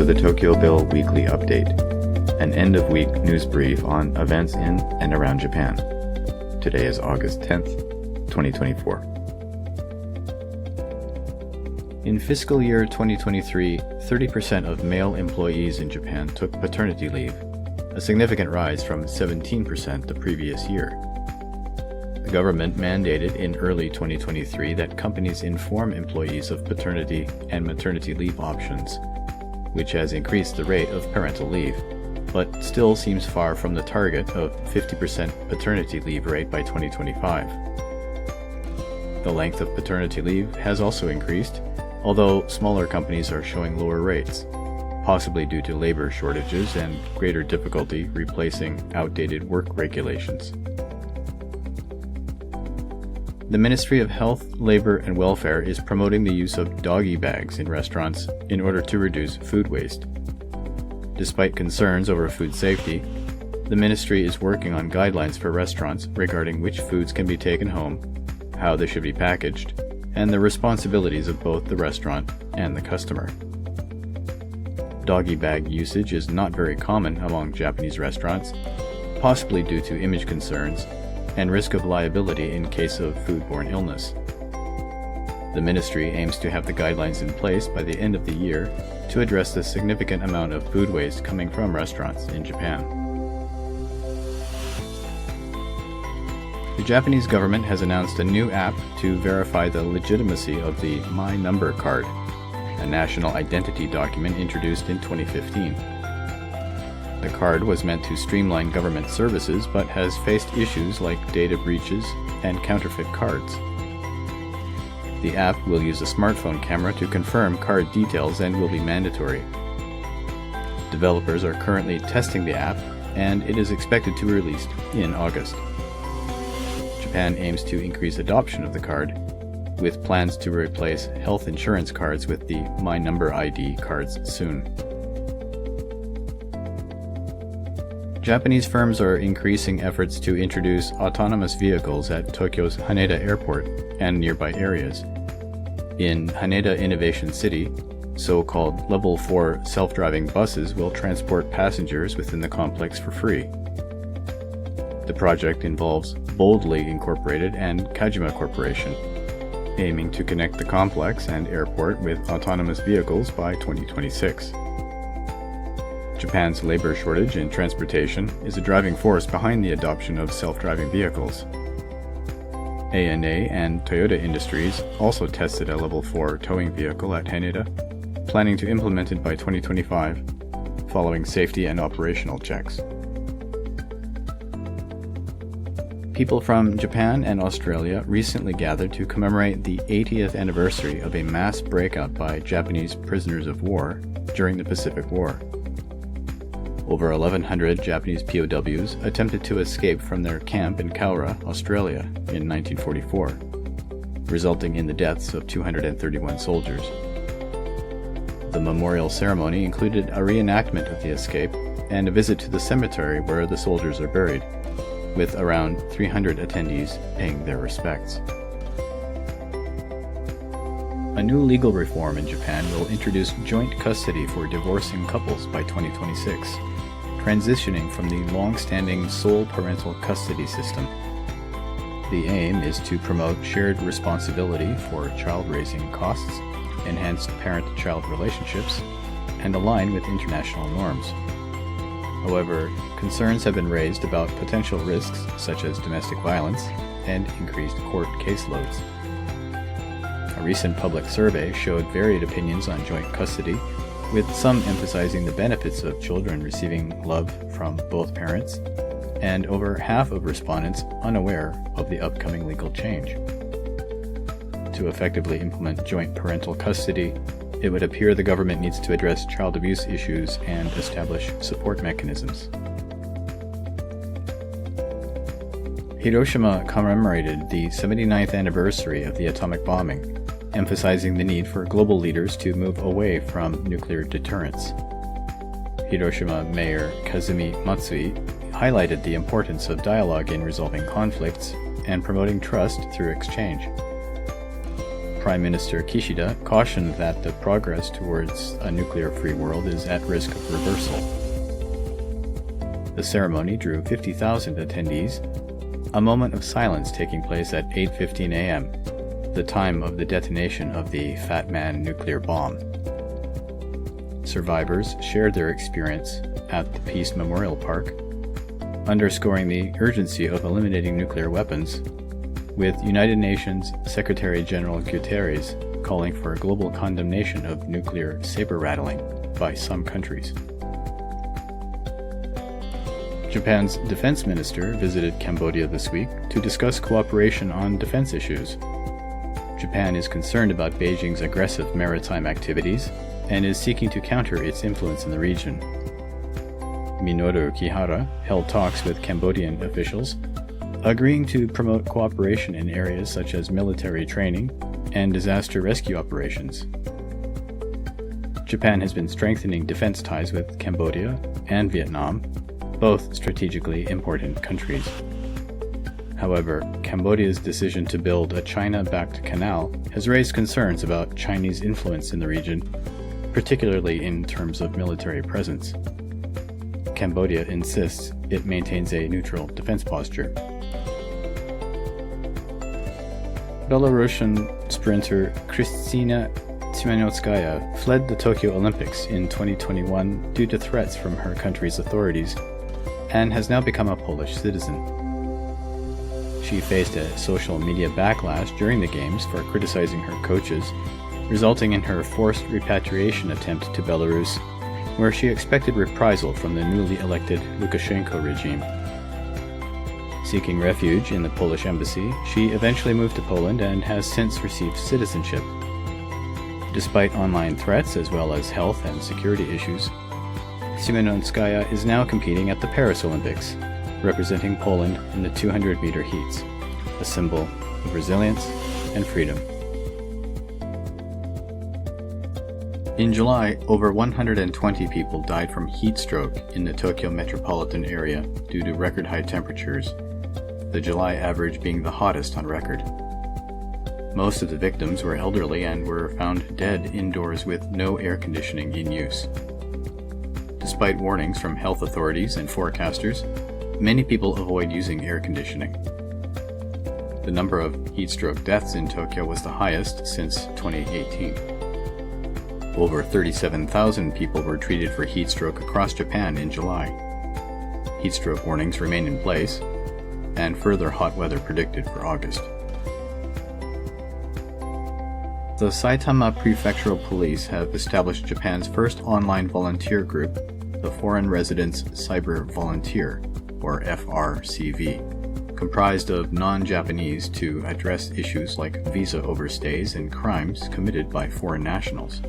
the TokyoBill Weekly Update, an end-of-week news brief on events in and around Japan. Today is August 10th, 2024. In fiscal year 2023, 30% of male employees in Japan took paternity leave, a significant rise from 17% the previous year. The government mandated in early 2023 that companies inform employees of paternity and maternity leave options, which has increased the rate of parental leave, but still seems far from the target of 50% paternity leave rate by 2025. The length of paternity leave has also increased, although smaller companies are showing lower rates, possibly due to labor shortages and greater difficulty replacing outdated work regulations. The Ministry of Health, Labor and Welfare is promoting the use of doggy bags in restaurants in order to reduce food waste. Despite concerns over food safety, the ministry is working on guidelines for restaurants regarding which foods can be taken home, how they should be packaged, and the responsibilities of both the restaurant and the customer. Doggy bag usage is not very common among Japanese restaurants, possibly due to image concerns and risk of liability in case of foodborne illness. The ministry aims to have the guidelines in place by the end of the year to address the significant amount of food waste coming from restaurants in Japan. The Japanese government has announced a new app to verify the legitimacy of the My Number card, a national identity document introduced in 2015. The card was meant to streamline government services but has faced issues like data breaches and counterfeit cards. The app will use a smartphone camera to confirm card details and will be mandatory. Developers are currently testing the app, and it is expected to be released in August. Japan aims to increase adoption of the card, with plans to replace health insurance cards with the My Number ID cards soon. Japanese firms are increasing efforts to introduce autonomous vehicles at Tokyo's Haneda Airport and nearby areas. In Haneda Innovation City, so-called Level 4 self-driving buses will transport passengers within the complex for free. The project involves Boldly Incorporated and Kajima Corporation, aiming to connect the complex and airport with autonomous vehicles by 2026. Japan's labor shortage in transportation is a driving force behind the adoption of self-driving vehicles. ANA and Toyota Industries also tested a Level 4 towing vehicle at Haneda, planning to implement it by 2025, following safety and operational checks. People from Japan and Australia recently gathered to commemorate the 80th anniversary of a mass breakout by Japanese prisoners of war during the Pacific War. Over 1,100 Japanese POWs attempted to escape from their camp in Cowra, Australia, in 1944, resulting in the deaths of 231 soldiers. The memorial ceremony included a reenactment of the escape and a visit to the cemetery where the soldiers are buried, with around 300 attendees paying their respects. A new legal reform in Japan will introduce joint custody for divorcing couples by 2026, transitioning from the long-standing sole parental custody system. The aim is to promote shared responsibility for child-raising costs, enhanced parent-child relationships, and align with international norms. However, concerns have been raised about potential risks such as domestic violence and increased court caseloads. A recent public survey showed varied opinions on joint custody, with some emphasizing the benefits of children receiving love from both parents, and over half of respondents unaware of the upcoming legal change. To effectively implement joint parental custody, it would appear the government needs to address child abuse issues and establish support mechanisms. Hiroshima commemorated the 79th anniversary of the atomic bombing, emphasizing the need for global leaders to move away from nuclear deterrence. Hiroshima Mayor Kazumi Matsui highlighted the importance of dialogue in resolving conflicts and promoting trust through exchange. Prime Minister Kishida cautioned that the progress towards a nuclear-free world is at risk of reversal. The ceremony drew 50,000 attendees, a moment of silence taking place at 8:15 a.m., the time of the detonation of the Fat Man nuclear bomb. Survivors shared their experience at the Peace Memorial Park, underscoring the urgency of eliminating nuclear weapons, with United Nations Secretary-General Guterres calling for a global condemnation of nuclear saber-rattling by some countries. Japan's defense minister visited Cambodia this week to discuss cooperation on defense issues. Japan is concerned about Beijing's aggressive maritime activities and is seeking to counter its influence in the region. Minoru Kihara held talks with Cambodian officials, agreeing to promote cooperation in areas such as military training and disaster rescue operations. Japan has been strengthening defense ties with Cambodia and Vietnam, both strategically important countries. However, Cambodia's decision to build a China-backed canal has raised concerns about Chinese influence in the region, particularly in terms of military presence. Cambodia insists it maintains a neutral defense posture. Belarusian sprinter Kristina Tsimanotskaya fled the Tokyo Olympics in 2021 due to threats from her country's authorities and has now become a Polish citizen. She faced a social media backlash during the Games for criticizing her coaches, resulting in her forced repatriation attempt to Belarus, where she expected reprisal from the newly elected Lukashenko regime. Seeking refuge in the Polish embassy, she eventually moved to Poland and has since received citizenship. Despite online threats as well as health and security issues, Tsimanotskaya is now competing at the Paris Olympics, representing Poland in the 200-meter heats, a symbol of resilience and freedom. In July, over 120 people died from heat stroke in the Tokyo metropolitan area due to record-high temperatures, the July average being the hottest on record. Most of the victims were elderly and were found dead indoors with no air conditioning in use. Despite warnings from health authorities and forecasters, many people avoid using air conditioning. The number of heat stroke deaths in Tokyo was the highest since 2018. Over 37,000 people were treated for heat stroke across Japan in July. Heat stroke warnings remain in place, and further hot weather predicted for August. The Saitama Prefectural Police have established Japan's first online volunteer group, the Foreign Residents Cyber Volunteer, or FRCV, comprised of non-Japanese to address issues like visa overstays and crimes committed by foreign nationals.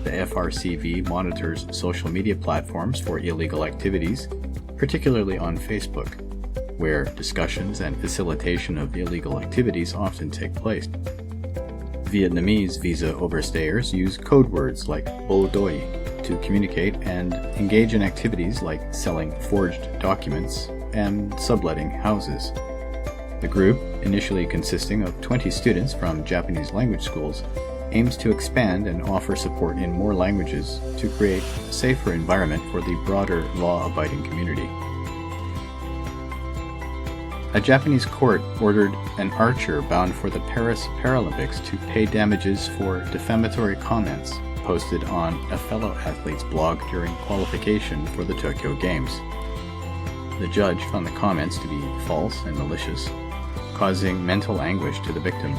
The FRCV monitors social media platforms for illegal activities, particularly on Facebook, where discussions and facilitation of illegal activities often take place. Vietnamese visa overstayers use code words like bo doi to communicate and engage in activities like selling forged documents and subletting houses. The group, initially consisting of 20 students from Japanese language schools, aims to expand and offer support in more languages to create a safer environment for the broader law-abiding community. A Japanese court ordered an archer bound for the Paris Paralympics to pay damages for defamatory comments posted on a fellow athlete's blog during qualification for the Tokyo Games. The judge found the comments to be false and malicious, causing mental anguish to the victim.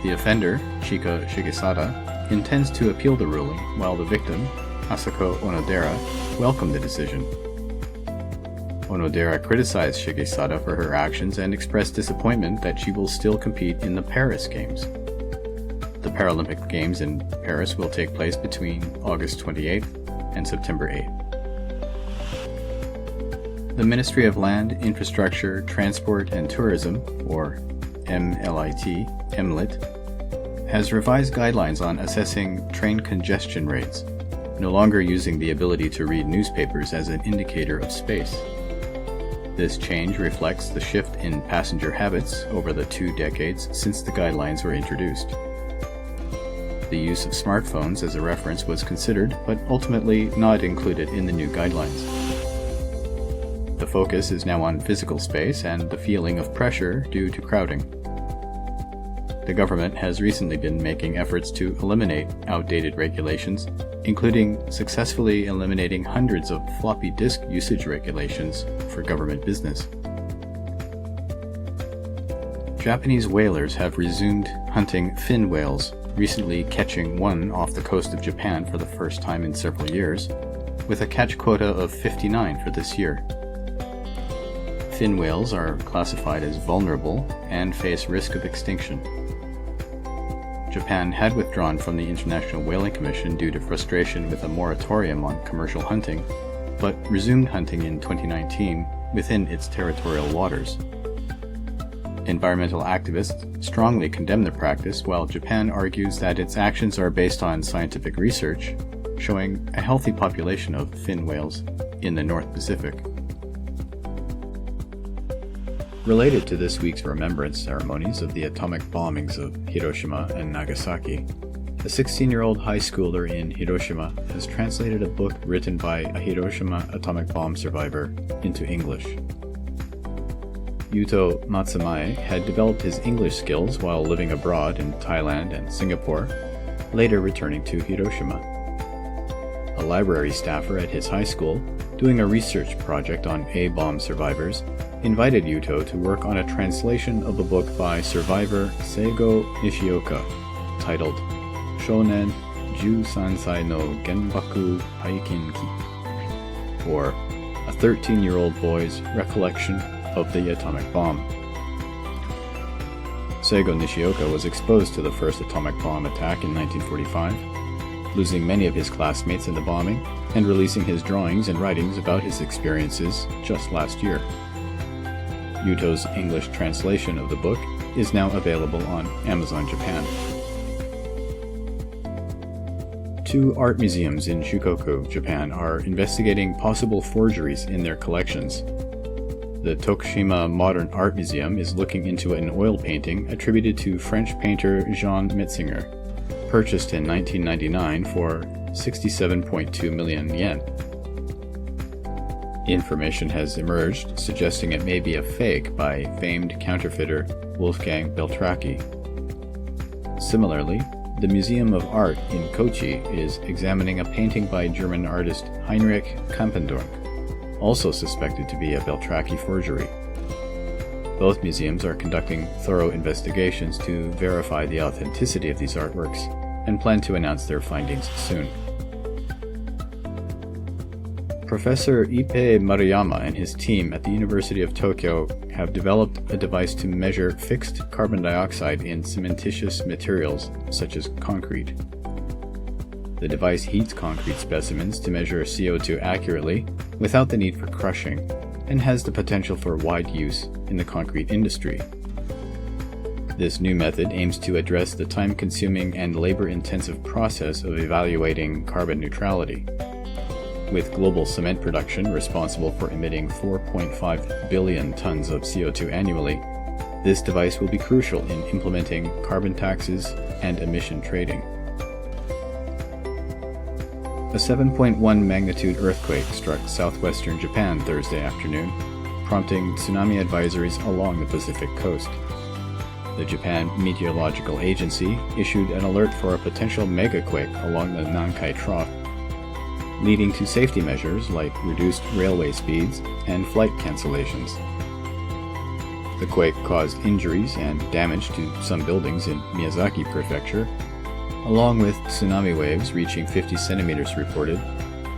The offender, Chika Shigesada, intends to appeal the ruling, while the victim, Asako Onodera, welcomed the decision. Onodera criticized Shigesada for her actions and expressed disappointment that she will still compete in the Paris Games. The Paralympic Games in Paris will take place between August 28th and September 8th. The Ministry of Land, Infrastructure, Transport and Tourism, or MLIT, has revised guidelines on assessing train congestion rates, no longer using the ability to read newspapers as an indicator of space. This change reflects the shift in passenger habits over the 2 decades since the guidelines were introduced. The use of smartphones as a reference was considered, but ultimately not included in the new guidelines. The focus is now on physical space and the feeling of pressure due to crowding. The government has recently been making efforts to eliminate outdated regulations, including successfully eliminating hundreds of floppy disk usage regulations for government business. Japanese whalers have resumed hunting fin whales, recently catching one off the coast of Japan for the first time in several years, with a catch quota of 59 for this year. Fin whales are classified as vulnerable and face risk of extinction. Japan had withdrawn from the International Whaling Commission due to frustration with a moratorium on commercial hunting, but resumed hunting in 2019 within its territorial waters. Environmental activists strongly condemn the practice, while Japan argues that its actions are based on scientific research, showing a healthy population of fin whales in the North Pacific. Related to this week's remembrance ceremonies of the atomic bombings of Hiroshima and Nagasaki, a 16-year-old high schooler in Hiroshima has translated a book written by a Hiroshima atomic bomb survivor into English. Yuto Matsumae had developed his English skills while living abroad in Thailand and Singapore, later returning to Hiroshima. A library staffer at his high school, doing a research project on A-bomb survivors, invited Yuto to work on a translation of a book by survivor Seigo Nishioka, titled Shounen Jusansai no Genbaku Haikinki, or A 13-Year-Old Boy's Recollection of the Atomic Bomb. Seigo Nishioka was exposed to the first atomic bomb attack in 1945, losing many of his classmates in the bombing, and releasing his drawings and writings about his experiences just last year. Yuto's English translation of the book is now available on Amazon Japan. 2 art museums in Shikoku, Japan are investigating possible forgeries in their collections. The Tokushima Modern Art Museum is looking into an oil painting attributed to French painter Jean Metzinger, purchased in 1999 for 67.2 million yen. Information has emerged suggesting it may be a fake by famed counterfeiter Wolfgang Beltracchi. Similarly, the Museum of Art in Kochi is examining a painting by German artist Heinrich Kampendorf, also suspected to be a Beltracchi forgery. Both museums are conducting thorough investigations to verify the authenticity of these artworks and plan to announce their findings soon. Professor Ippei Maruyama and his team at the University of Tokyo have developed a device to measure fixed carbon dioxide in cementitious materials such as concrete. The device heats concrete specimens to measure CO2 accurately without the need for crushing, and has the potential for wide use in the concrete industry. This new method aims to address the time-consuming and labor-intensive process of evaluating carbon neutrality. With global cement production responsible for emitting 4.5 billion tons of CO2 annually, this device will be crucial in implementing carbon taxes and emission trading. A 7.1 magnitude earthquake struck southwestern Japan Thursday afternoon, prompting tsunami advisories along the Pacific coast. The Japan Meteorological Agency issued an alert for a potential megaquake along the Nankai Trough, leading to safety measures like reduced railway speeds and flight cancellations. The quake caused injuries and damage to some buildings in Miyazaki Prefecture, along with tsunami waves reaching 50 centimeters reported,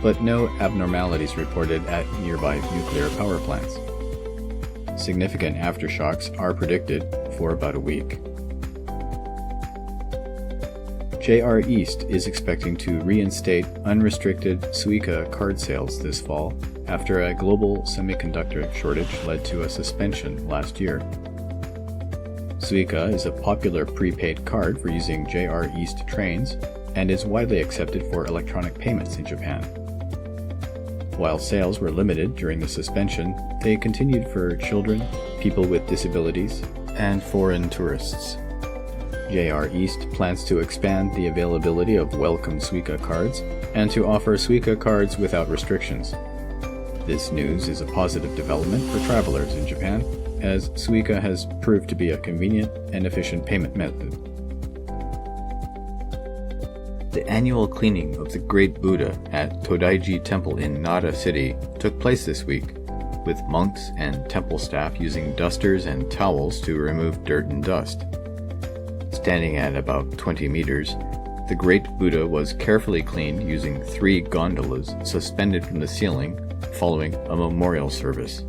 but no abnormalities reported at nearby nuclear power plants. Significant aftershocks are predicted for about a week. JR East is expecting to reinstate unrestricted Suica card sales this fall after a global semiconductor shortage led to a suspension last year. Suica is a popular prepaid card for using JR East trains and is widely accepted for electronic payments in Japan. While sales were limited during the suspension, they continued for children, people with disabilities, and foreign tourists. JR East plans to expand the availability of welcome Suica cards and to offer Suica cards without restrictions. This news is a positive development for travelers in Japan, as Suica has proved to be a convenient and efficient payment method. The annual cleaning of the Great Buddha at Todaiji Temple in Nara City took place this week, with monks and temple staff using dusters and towels to remove dirt and dust. Standing at about 20 meters, the Great Buddha was carefully cleaned using 3 gondolas suspended from the ceiling following a memorial service.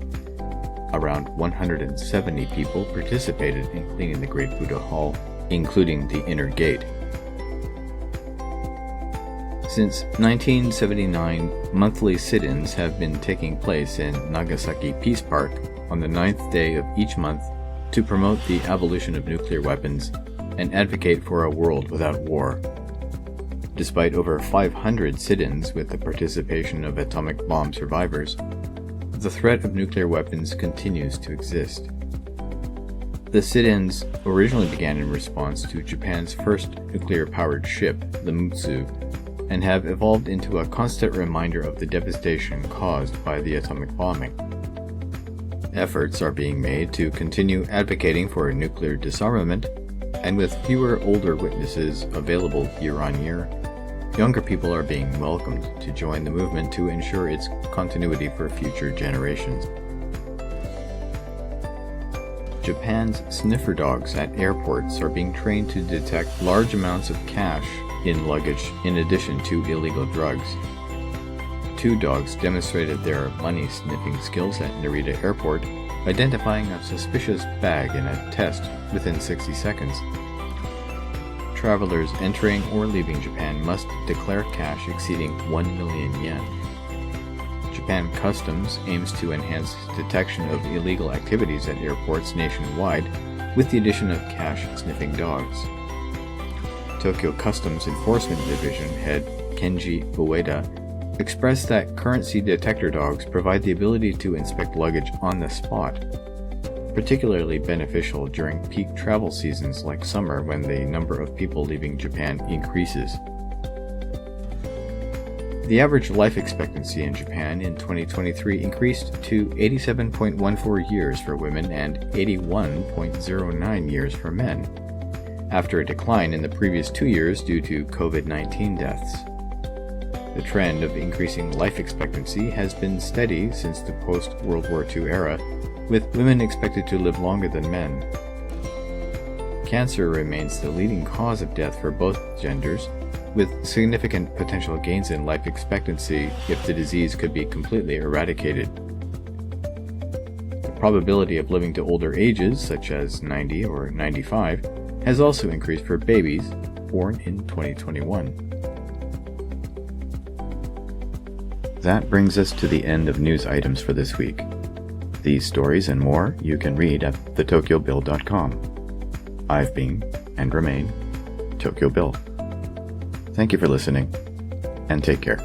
Around 170 people participated in cleaning the Great Buddha Hall, including the inner gate. Since 1979, monthly sit-ins have been taking place in Nagasaki Peace Park on the 9th day of each month to promote the abolition of nuclear weapons and advocate for a world without war. Despite over 500 sit-ins with the participation of atomic bomb survivors, the threat of nuclear weapons continues to exist. The sit-ins originally began in response to Japan's first nuclear-powered ship, the Mutsu, and have evolved into a constant reminder of the devastation caused by the atomic bombing. Efforts are being made to continue advocating for nuclear disarmament, and with fewer older witnesses available year on year, younger people are being welcomed to join the movement to ensure its continuity for future generations. Japan's sniffer dogs at airports are being trained to detect large amounts of cash in luggage in addition to illegal drugs. 2 dogs demonstrated their money sniffing skills at Narita Airport, identifying a suspicious bag in a test within 60 seconds. Travelers entering or leaving Japan must declare cash exceeding 1 million yen. Japan Customs aims to enhance detection of illegal activities at airports nationwide with the addition of cash-sniffing dogs. Tokyo Customs Enforcement Division head Kenji Ueda expressed that currency detector dogs provide the ability to inspect luggage on the spot, particularly beneficial during peak travel seasons like summer when the number of people leaving Japan increases. The average life expectancy in Japan in 2023 increased to 87.14 years for women and 81.09 years for men, after a decline in the previous 2 years due to COVID-19 deaths. The trend of increasing life expectancy has been steady since the post-World War II era, with women expected to live longer than men. Cancer remains the leading cause of death for both genders, with significant potential gains in life expectancy if the disease could be completely eradicated. The probability of living to older ages, such as 90 or 95, has also increased for babies born in 2021. That brings us to the end of news items for this week. These stories and more you can read at theTokyoBill.com. I've been, and remain, Tokyo Bill. Thank you for listening, and take care.